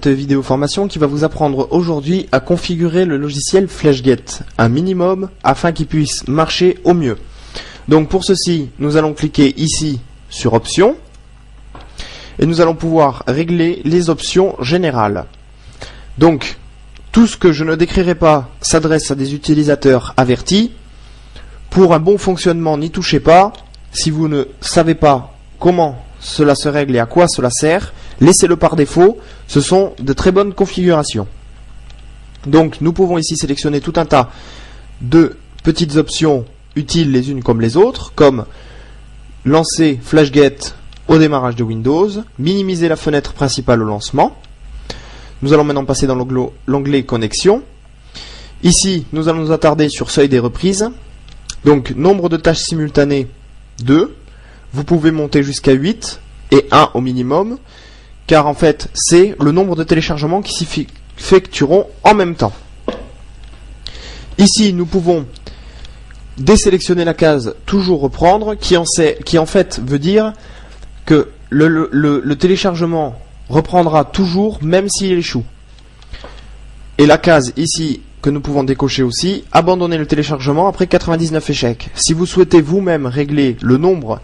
cette vidéo formation qui va vous apprendre aujourd'hui à configurer le logiciel FlashGet, un minimum afin qu'il puisse marcher au mieux. Donc pour ceci, nous allons cliquer ici sur Options et nous allons pouvoir régler les options générales. Donc tout ce que je ne décrirai pas s'adresse à des utilisateurs avertis. Pour un bon fonctionnement, n'y touchez pas. Si vous ne savez pas comment cela se règle et à quoi cela sert, laissez-le par défaut. Ce sont de très bonnes configurations. Donc nous pouvons ici sélectionner tout un tas de petites options utiles les unes comme les autres, comme lancer FlashGet au démarrage de Windows, minimiser la fenêtre principale au lancement. Nous allons maintenant passer dans l'onglet Connexion. Ici, nous allons nous attarder sur Seuil des reprises. Donc, nombre de tâches simultanées, 2. Vous pouvez monter jusqu'à 8 et 1 au minimum, car en fait, c'est le nombre de téléchargements qui s'effectueront en même temps. Ici, nous pouvons désélectionner la case Toujours reprendre, qui en fait veut dire que le téléchargement reprendra toujours, même s'il échoue. Et la case ici, que nous pouvons décocher aussi, abandonner le téléchargement après 99 échecs. Si vous souhaitez vous-même régler le nombre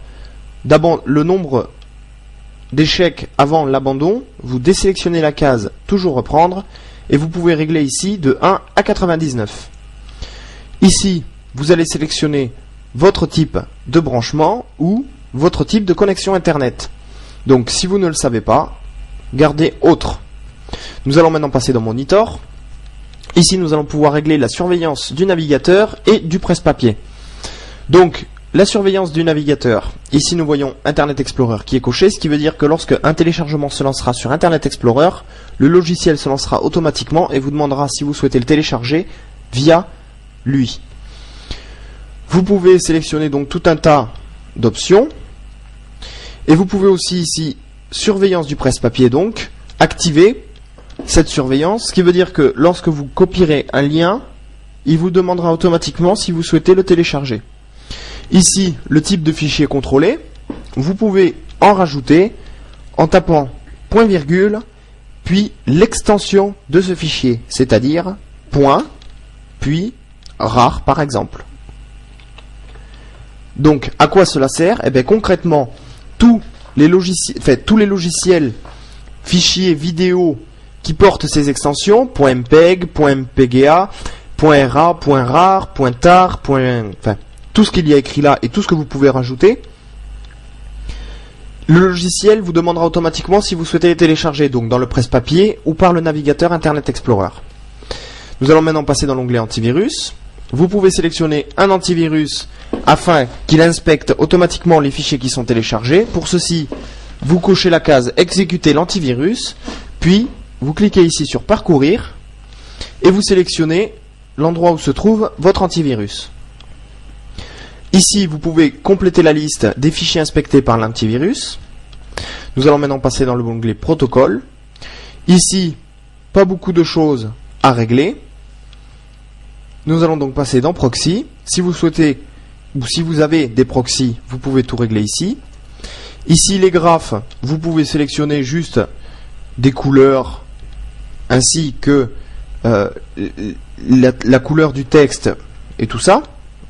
d'échecs avant l'abandon, vous désélectionnez la case Toujours reprendre, et vous pouvez régler ici de 1 à 99. Ici, vous allez sélectionner votre type de branchement ou votre type de connexion Internet. Donc si vous ne le savez pas, gardez Autre. Nous allons maintenant passer dans Monitor. Ici nous allons pouvoir régler la surveillance du navigateur et du presse-papier. Donc la surveillance du navigateur, ici nous voyons Internet Explorer qui est coché, ce qui veut dire que lorsque un téléchargement se lancera sur Internet Explorer, le logiciel se lancera automatiquement et vous demandera si vous souhaitez le télécharger via lui. Vous pouvez sélectionner donc tout un tas d'options. Et vous pouvez aussi ici, surveillance du presse-papier donc, activer cette surveillance, ce qui veut dire que lorsque vous copierez un lien, il vous demandera automatiquement si vous souhaitez le télécharger. Ici, le type de fichier contrôlé, vous pouvez en rajouter en tapant point virgule, puis l'extension de ce fichier, c'est-à-dire point, puis rar par exemple. Donc, à quoi cela sert? Eh bien, concrètement, tous les logiciels, fichiers vidéo qui portent ces extensions, .mpeg, .mpga, .ra, .rar, .tar, tout ce qu'il y a écrit là et tout ce que vous pouvez rajouter, le logiciel vous demandera automatiquement si vous souhaitez les télécharger, donc dans le presse-papier ou par le navigateur Internet Explorer. Nous allons maintenant passer dans l'onglet antivirus. Vous pouvez sélectionner un antivirus afin qu'il inspecte automatiquement les fichiers qui sont téléchargés. Pour ceci, vous cochez la case Exécuter l'antivirus, puis vous cliquez ici sur Parcourir et vous sélectionnez l'endroit où se trouve votre antivirus. Ici, vous pouvez compléter la liste des fichiers inspectés par l'antivirus. Nous allons maintenant passer dans l'onglet Protocole. Ici, pas beaucoup de choses à régler. Nous allons donc passer dans Proxy. Si vous souhaitez ou si vous avez des proxys, vous pouvez tout régler ici. Ici, les graphes, vous pouvez sélectionner juste des couleurs ainsi que la couleur du texte et tout ça.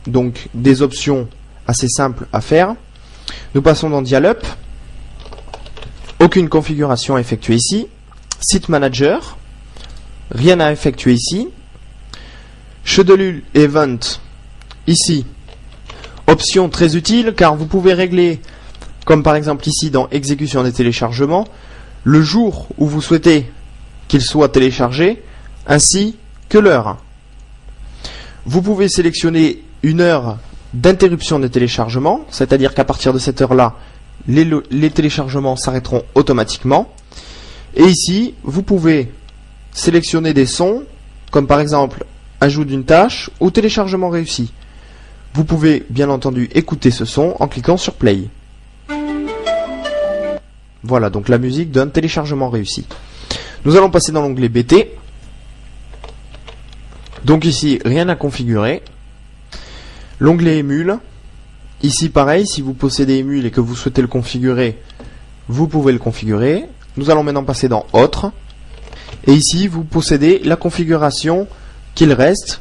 Donc, des options assez simples à faire. Nous passons dans Dial-Up. Aucune configuration à effectuer ici. Site Manager. Rien à effectuer ici. Schedule Event, ici, option très utile car vous pouvez régler, comme par exemple ici dans Exécution des téléchargements, le jour où vous souhaitez qu'il soit téléchargé, ainsi que l'heure. Vous pouvez sélectionner une heure d'interruption des téléchargements, c'est-à-dire qu'à partir de cette heure-là, les téléchargements s'arrêteront automatiquement. Et ici, vous pouvez sélectionner des sons, comme par exemple ajout d'une tâche ou téléchargement réussi. Vous pouvez bien entendu écouter ce son en cliquant sur Play. Voilà donc la musique d'un téléchargement réussi. Nous allons passer dans l'onglet BT. Donc ici, rien à configurer. L'onglet Émule. Ici pareil, si vous possédez Émule et que vous souhaitez le configurer, vous pouvez le configurer. Nous allons maintenant passer dans Autre. Et ici, vous possédez la configuration qu'il reste,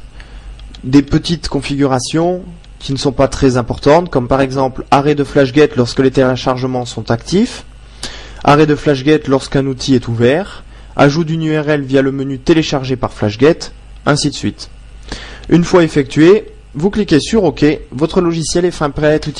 des petites configurations qui ne sont pas très importantes, comme par exemple arrêt de FlashGet lorsque les téléchargements sont actifs, arrêt de FlashGet lorsqu'un outil est ouvert, ajout d'une URL via le menu télécharger par FlashGet, ainsi de suite. Une fois effectué, vous cliquez sur OK, votre logiciel est fin prêt à être utilisé.